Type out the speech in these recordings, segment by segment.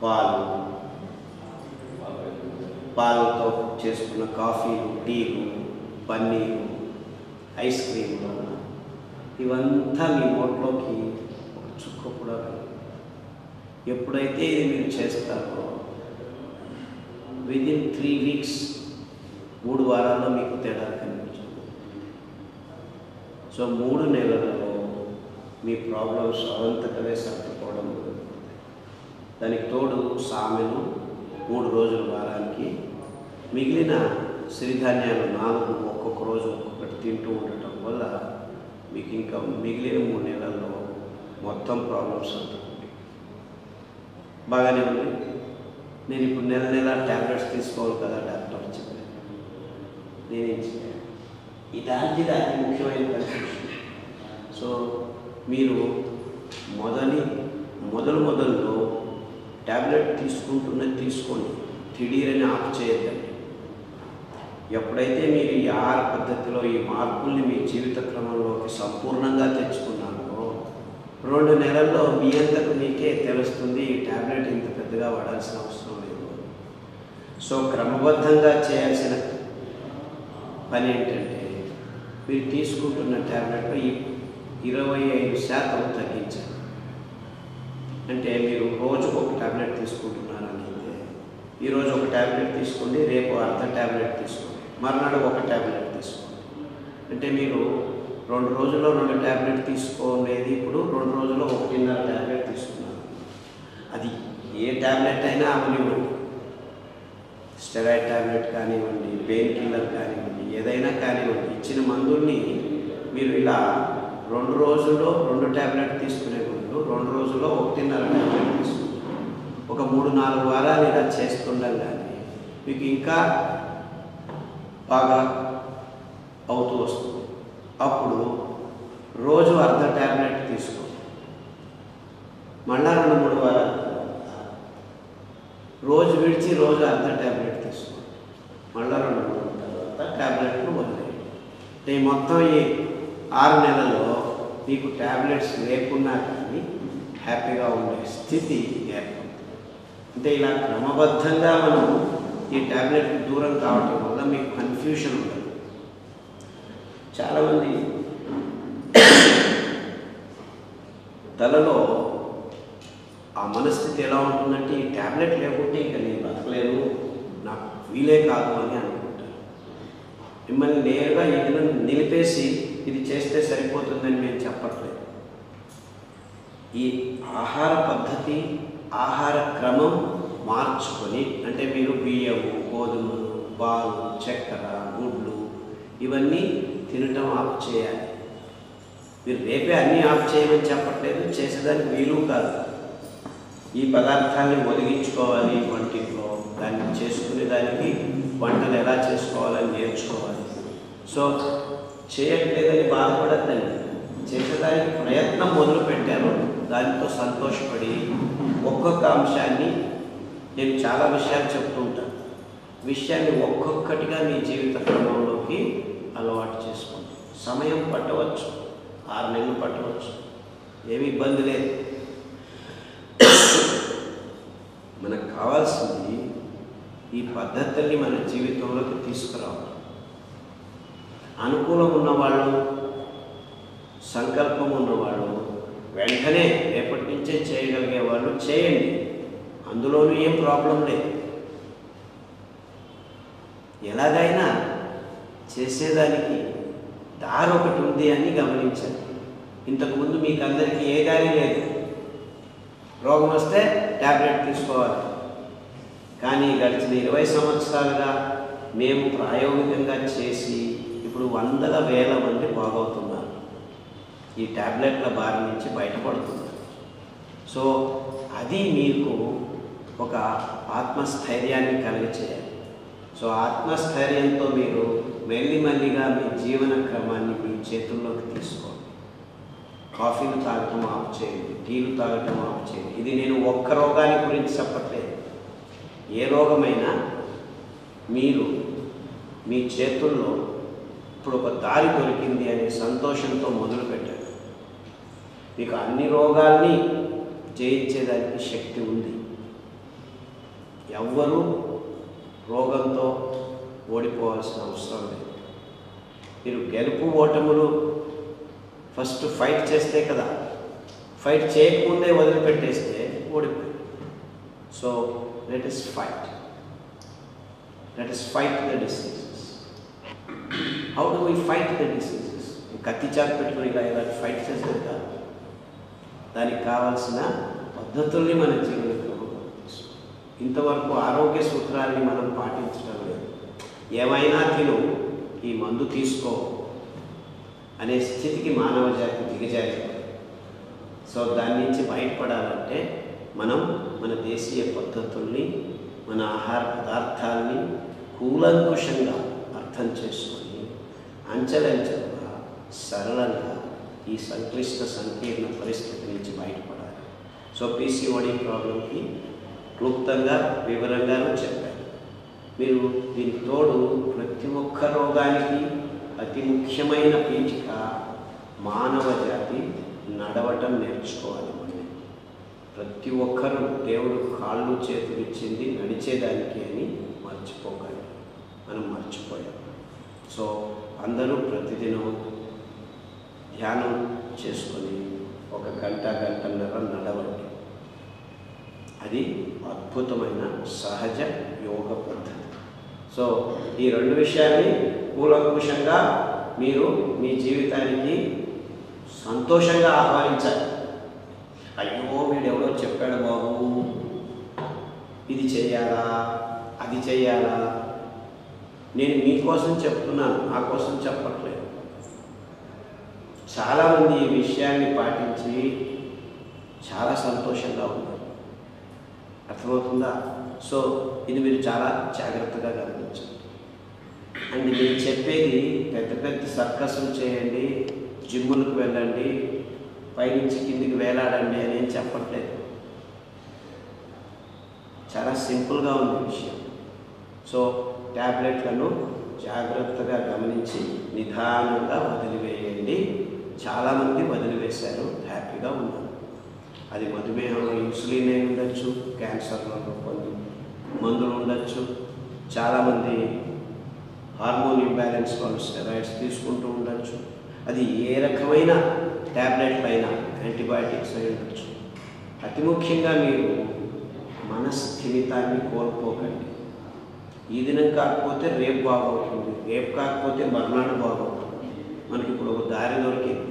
పాలు, పాలతో చేసుకున్న కాఫీలు, టీలు, పన్నీరు, ఐస్ క్రీమ్లు, ఇవంతా మీ నోట్లోకి ఒక చుక్క కూడా ఎప్పుడైతే ఇది మీరు చేస్తారో విదిన్ 3 వీక్స్ 3 వారాల్లో మీకు తేడా కనిపించింది. సో 3 నెలలలో మీ ప్రాబ్లమ్స్ అవంతకవే సర్దుకోవడం. దానికి తోడు సామెను 3 రోజుల వారానికి, మిగిలిన సిరిధాన్యాలు 4 ఒక్కొక్క రోజు ఒక్కొక్కటి తింటూ ఉండటం వల్ల మీకు ఇంకా మిగిలిన 3 నెలల్లో మొత్తం ప్రాబ్లమ్స్ ఉంటుంది. బాగానే ఉంది. నేను ఇప్పుడు నెల ట్యాబ్లెట్స్ తీసుకోవాలి కదా డాక్టర్ చెప్పాను. నేనేం చేయాలి? ఇలాంటిది అతి ముఖ్యమైన కన్ఫ్యూషన్. సో మీరు మొదల్లో ట్యాబ్లెట్ తీసుకోండి, తిడీరని ఆఫ్ చేయద్దండి. ఎప్పుడైతే మీరు ఈ ఆహార పద్ధతిలో ఈ మార్పుల్ని మీ జీవిత క్రమంలోకి సంపూర్ణంగా తెచ్చుకున్నారో 2 నెలల్లో మీ అంతకు మీకే తెలుస్తుంది ఈ ట్యాబ్లెట్ ఇంత పెద్దగా వాడాల్సిన అవసరం లేదు. సో క్రమబద్ధంగా చేయాల్సిన పని ఏంటంటే మీరు తీసుకుంటున్న ట్యాబ్లెట్లో 25% తగ్గించాలి. అంటే మీరు రోజుకు ఒక ట్యాబ్లెట్ తీసుకుంటున్నారని అయితే ఈరోజు ఒక ట్యాబ్లెట్ తీసుకోండి, రేపు అర్ధ ట్యాబ్లెట్ తీసుకోండి, మర్నాడు ఒక ట్యాబ్లెట్ తీసుకోండి. అంటే మీరు 2 రోజుల్లో 2 ట్యాబ్లెట్ తీసుకోలేదు, ఇప్పుడు 2 రోజుల్లో 1.5 ట్యాబ్లెట్ తీసుకున్నారు. అది ఏ ట్యాబ్లెట్ అయినా అవనివ్వండి, స్టెరాయిడ్ ట్యాబ్లెట్ కానివ్వండి, పెయిన్ కిల్లర్ కానివ్వండి, ఏదైనా కానివ్వండి, ఇచ్చిన మందుల్ని మీరు ఇలా 2 రోజుల్లో 2 ట్యాబ్లెట్ తీసుకునే ముందు 2 రోజుల్లో 1.5 ట్యాబ్లెట్ తీసుకుంటారు. ఒక 3-4 వారాలు ఇలా చేస్తుండగానే మీకు ఇంకా బాగా అవుతూ వస్తుంది. అప్పుడు రోజు అర్ధ ట్యాబ్లెట్ తీసుకోండి. మళ్ళా 2-3 వారాలు రోజు విడిచి రోజు అర్ధ ట్యాబ్లెట్ తీసుకోండి. మళ్ళా 2-3 తర్వాత ట్యాబ్లెట్లు వదిలేయండి. అంటే మొత్తం ఈ 6 నెలల్లో మీకు ట్యాబ్లెట్స్ లేకున్నా కానీ హ్యాపీగా ఉండే స్థితి ఏర్పడుతుంది. అంటే ఇలా క్రమబద్ధంగా మనం ఈ ట్యాబ్లెట్కి దూరం కావటం వల్ల మీకు కన్ఫ్యూషన్ ఉండదు. చాలామంది తలలో ఆ మనస్థితి ఎలా ఉంటుందంటే ఈ ట్యాబ్లెట్ లేకుంటే ఇంకా నేను బతకలేను, నాకు వీలే కాదు అని అనుకుంటారు. మిమ్మల్ని నేరుగా ఏదైనా నిలిపేసి ఇది చేస్తే సరిపోతుందని మేము చెప్పట్లేదు. ఈ ఆహార పద్ధతి, ఆహార క్రమం మార్చుకొని, అంటే మీరు బియ్యము, గోధుమలు, పాలు, చక్కెర, గుడ్లు ఇవన్నీ తినటం ఆఫ్ చేయాలి. మీరు రేపే అన్నీ ఆఫ్ చేయమని చెప్పట్లేదు, చేసేదానికి వీలు కాదు. ఈ పదార్థాన్ని ఒదిగించుకోవాలి వంటిలో, దాన్ని చేసుకునే దానికి వంటలు ఎలా చేసుకోవాలని నేర్చుకోవాలి. సో చేయట్లేదని బాధపడద్దండి, చేసేదానికి ప్రయత్నం మొదలు పెట్టారు. దానితో సంతోషపడి ఒక్కొక్క అంశాన్ని, నేను చాలా విషయాలు చెప్తూ ఉంటాను, విషయాన్ని ఒక్కొక్కటిగా మీ జీవిత క్రమంలోకి అలవాటు చేసుకోండి. సమయం పట్టవచ్చు, 6 నెలలు పట్టవచ్చు, ఏమి ఇబ్బంది లేదు. మనకు కావాల్సింది ఈ పద్ధతుల్ని మన జీవితంలోకి తీసుకురావాలి. అనుకూలం ఉన్నవాళ్ళు, సంకల్పం ఉన్నవాళ్ళు వెంటనే రేపటి నుంచే చేయగలిగే వాళ్ళు చేయండి, అందులోనూ ఏం ప్రాబ్లం లేదు. ఎలాగైనా చేసేదానికి దారి ఒకటి ఉంది అని గమనించండి. ఇంతకుముందు మీకు అందరికీ ఏ దారి లేదు, రోగం వస్తే ట్యాబ్లెట్ తీసుకోవాలి. కానీ గడిచిన 20 సంవత్సరాలుగా మేము ప్రాయోగికంగా చేసి ఇప్పుడు వందల వేల మంది బాగవుతున్నారు, ఈ ట్యాబ్లెట్ల బారి నుంచి బయటపడుతున్నారు. సో అది మీకు ఒక ఆత్మస్థైర్యాన్ని కలిగచేయాలి. సో ఆత్మస్థైర్యంతో మీరు మెల్లిమెల్లిగా మీ జీవన క్రమాన్ని మీ చేతుల్లోకి తీసుకోండి. కాఫీలు తాగటం ఆఫ్ చేయండి, టీలు తాగటం ఆఫ్ చేయండి. ఇది నేను ఒక్క రోగాన్ని గురించి చెప్పట్లేదు. ఏ రోగమైనా మీరు మీ చేతుల్లో ఇప్పుడు ఒక దారి దొరికింది అనే సంతోషంతో మొదలుపెట్టారు. మీకు అన్ని రోగాల్ని జయించేదానికి శక్తి ఉంది. ఎవ్వరూ రోగంతో ఓడిపోవాల్సిన అవసరం లేదు. మీరు గెలుపు ఓటములు ఫస్ట్ ఫైట్ చేస్తే కదా, ఫైట్ చేయకముందే వదిలిపెట్టేస్తే ఓడిపోయింది. So let us fight. Let us fight the diseases. How do we fight the diseases? కత్తి చాటు పెట్టుకుని ఇలా ఫైట్ చేసేది కాదు. దానికి కావాల్సిన పద్ధతుల్ని మన జీవనంలో ఇంతవరకు ఆరోగ్య సూత్రాన్ని మనం పాటించడం లేదు. ఏమైనా తిను, ఈ మందు తీసుకో అనే స్థితికి మానవ జాతి దిగజారిపోయింది. సో దాని నుంచి బయటపడాలంటే మనం మన దేశీయ పద్ధతుల్ని, మన ఆహార పదార్థాలని కూలంకుషంగా అర్థం చేసుకొని అంచెలంచెలుగా సరళంగా ఈ సంక్లిష్ట సంకీర్ణ పరిస్థితి నుంచి బయటపడాలి. సో పీసీఓడి ప్రాబ్లంకి క్లుప్తంగా వివరంగానూ చెప్పారు. మీరు దీనికి తోడు ప్రతి ఒక్క రోగానికి అతి ముఖ్యమైన పీఠిక మానవ జాతి నడవటం నేర్చుకోవాలి. ప్రతి ఒక్కరూ దేవుడు కాళ్ళు చేతులు ఇచ్చింది నడిచేదానికి అని మర్చిపోకండి. మనం మర్చిపోయాం. సో అందరూ ప్రతిదినం ధ్యానం చేసుకొని ఒక గంటన్నర నడవండి. అది అద్భుతమైన సహజ యోగ పద్ధతి. సో ఈ రెండు విషయాన్ని కూలంకుషంగా మీరు మీ జీవితానికి సంతోషంగా ఆహ్వానించాలి. అయ్యో వీడెవడో చెప్పాడు బాబు, ఇది చేయాలా అది చేయాలా, నేను మీకోసం చెప్తున్నాను, నా కోసం చెప్పట్లేదు. చాలామంది ఈ విషయాన్ని పాటించి చాలా సంతోషంగా ఉన్నారు. అర్థమవుతుందా? సో ఇది మీరు చాలా జాగ్రత్తగా గమనించండి. అండ్ నేను చెప్పేది పెద్ద పెద్ద సర్కస్లు చేయండి, జిమ్ములకు వెళ్ళండి, పైనుంచి కిందికి వేలాడండి అని ఏం చెప్పట్లేదు. చాలా సింపుల్గా ఉంది విషయం. సో ట్యాబ్లెట్లను జాగ్రత్తగా గమనించి నిదానంగా వదిలివేయండి. చాలామంది వదిలివేశారు, హ్యాపీగా ఉన్నారు. అది మధుమేహంలో ఇన్సులిన్ అయి ఉండొచ్చు, క్యాన్సర్లో కొన్ని మందులు ఉండొచ్చు, చాలామంది హార్మోన్ ఇంబ్యాలెన్స్ వాళ్ళు స్టెరాయిడ్స్ తీసుకుంటూ ఉండొచ్చు. అది ఏ రకమైన ట్యాబ్లెట్ పైన యాంటీబయాటిక్స్ అయి ఉండొచ్చు. అతి ముఖ్యంగా మీరు మనస్థిమితాన్ని కోల్పోకండి. ఈ దినం కాకపోతే రేపు బాగవుతుంది, రేపు కాకపోతే మర్నాడు బాగవుతుంది. మనకి ఇప్పుడు ఒక దారి దొరికింది.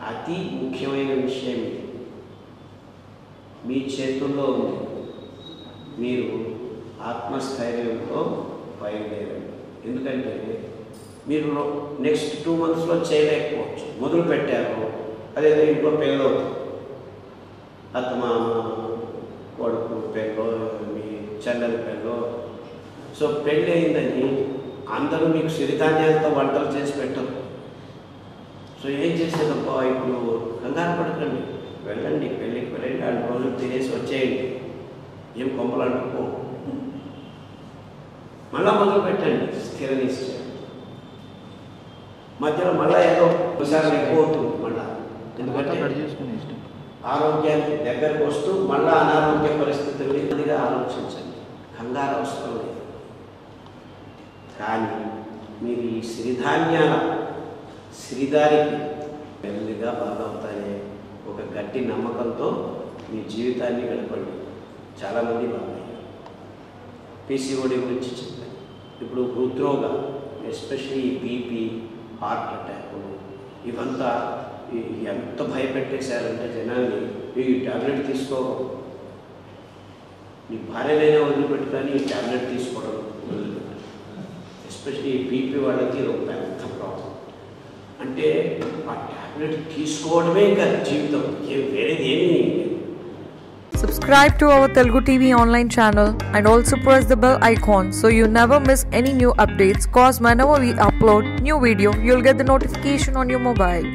అతి ముఖ్యమైన విషయం ఇది మీ చేతుల్లో ఉంది. మీరు ఆత్మస్థైర్యంతో బయలుదేరండి. ఎందుకంటే మీరు నెక్స్ట్ 2 monthsలో చేయలేకపోవచ్చు. మొదలు పెట్టారు, అదేదో ఇంట్లో పెళ్ళవుతుంది, అత్తమామ కొడుకు పెళ్ళో మీ చెల్లెలి పెళ్ళో. సో పెళ్ళి అయిందని అందరూ మీకు సిరిధాన్యాలతో వంటలు చేసి పెట్టరు. సో ఏం చేసేదబ్బా, ఇప్పుడు కంగారు పడకండి, వెళ్ళండి పెళ్ళికి వెళ్ళండి, 2 రోజులు తినేసి వచ్చేయండి, ఏం కొంపలు అంటుకో, మళ్ళా మొదలు పెట్టండి స్థిర నిశ్చయం. మధ్యలో మళ్ళీ ఏదో ఒకసారి ఎక్కువ అవుతుంది మళ్ళా, ఎందుకంటే ఆరోగ్యానికి దగ్గరకు వస్తూ మళ్ళీ అనారోగ్య పరిస్థితుల్ని అదిగా ఆలోచించండి. కంగారు అవసరం లేదు. కానీ మీరు ఈ సిరిధాన్యాల సిరిదారికి మెల్లిగా బాగవుతాయనే ఒక గట్టి నమ్మకంతో మీ జీవితాన్ని గడపండి. చాలామంది బాగయ్యారు. పీసీఓడి గురించి చెప్పాను. ఇప్పుడు హృద్రోగం, ఎస్పెషలీ బీపీ, హార్ట్ అటాకులు, ఇవంతా ఎంత భయపెట్టేశారంటే జనాన్ని, ఈ ట్యాబ్లెట్ తీసుకో, నీ భార్యనైనా వదిలిపెట్టు కానీ ఈ ట్యాబ్లెట్ తీసుకోవడం వదిలిపెట్టారు. ఎస్పెషలీ బీపీ వాళ్ళకి ఒక పెద్ద ప్రాబ్లం. అంటే ఆ ట్యాబ్లెట్ తీసుకోవడమే ఇంకా జీవితం, వేరేది ఏమీ లేదు. Subscribe to our Telugu TV online channel and also press the bell icon so you never miss any new updates, cause whenever we upload new video, you'll get the notification on your mobile.